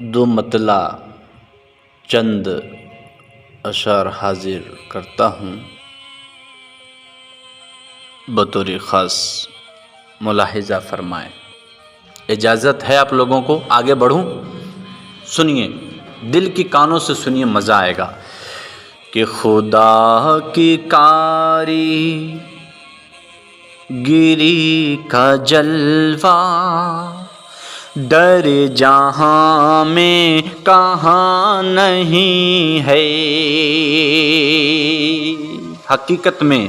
دو مطلع چند اشعار حاضر کرتا ہوں بطور خاص ملاحظہ فرمائیں۔ اجازت ہے آپ لوگوں کو آگے بڑھوں؟ سنیے، دل کی کانوں سے سنیے، مزہ آئے گا۔ کہ خدا کی کاری گیری کا جلوہ در جہاں میں کہاں نہیں ہے۔ حقیقت میں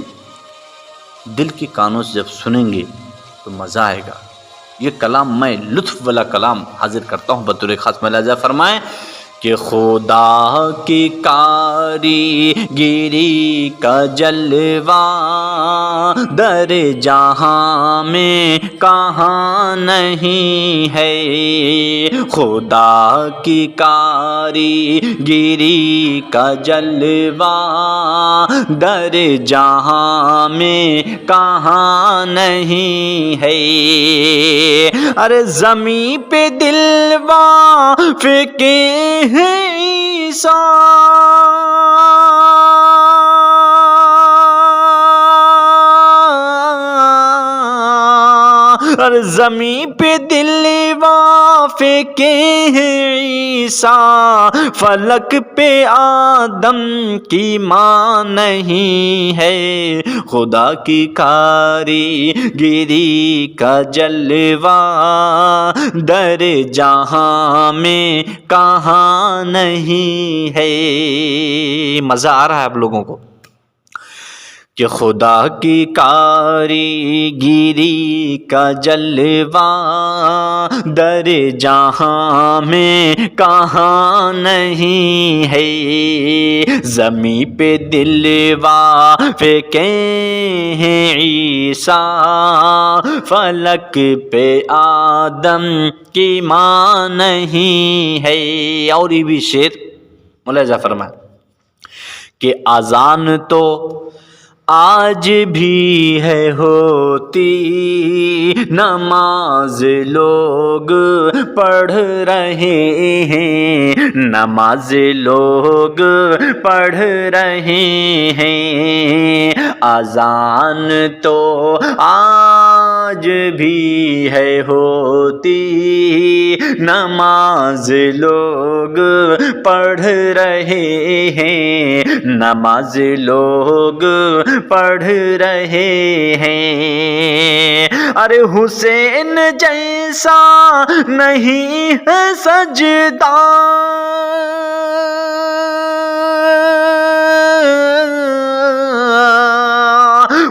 دل کی کانوں سے جب سنیں گے تو مزہ آئے گا۔ یہ کلام میں لطف والا کلام حاضر کرتا ہوں بطور خاص، ملاحظہ فرمائیں کہ خدا کی کاری گیری کا جلوہ در جہاں میں کہاں نہیں ہے۔ خدا کی کاری گیری کا جلوہ در جہاں میں کہاں نہیں ہے۔ ارے زمین پہ دلوا فکے ہیں عیسیٰ، ارے زمین پہ دلوا فکے ہیں عیسیٰ، فلک پہ آدم کی ماں نہیں ہے۔ خدا کی کاری گیری کا جلوہ در جہاں میں کہاں نہیں ہے۔ مزہ آ رہا ہے آپ لوگوں کو؟ کہ خدا کی کاری گیری کا جلوہ در جہاں میں کہاں نہیں ہے۔ زمین پہ دلوا فکے ہیں عیسیٰ، فلک پہ آدم کی ماں نہیں ہے۔ اور یہ بھی شعر ملاحظہ فرمائیں کہ اذان تو آج بھی ہے ہوتی، نماز لوگ پڑھ رہے ہیں، نماز لوگ پڑھ رہے ہیں۔ اذان تو آج بھی ہے ہوتی، نماز لوگ پڑھ رہے ہیں، نماز لوگ پڑھ رہے ہیں۔ ارے حسین جیسا نہیں ہے سجدہ،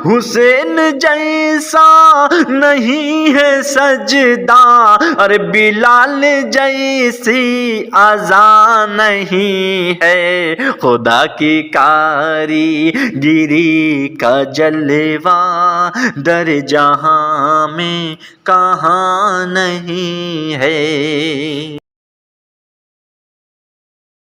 حسین جیسا نہیں ہے سجدہ، ارے بلال جیسی اذان نہیں ہے۔ خدا کی کاری گیری کا جلوہ در جہاں میں کہاں نہیں ہے۔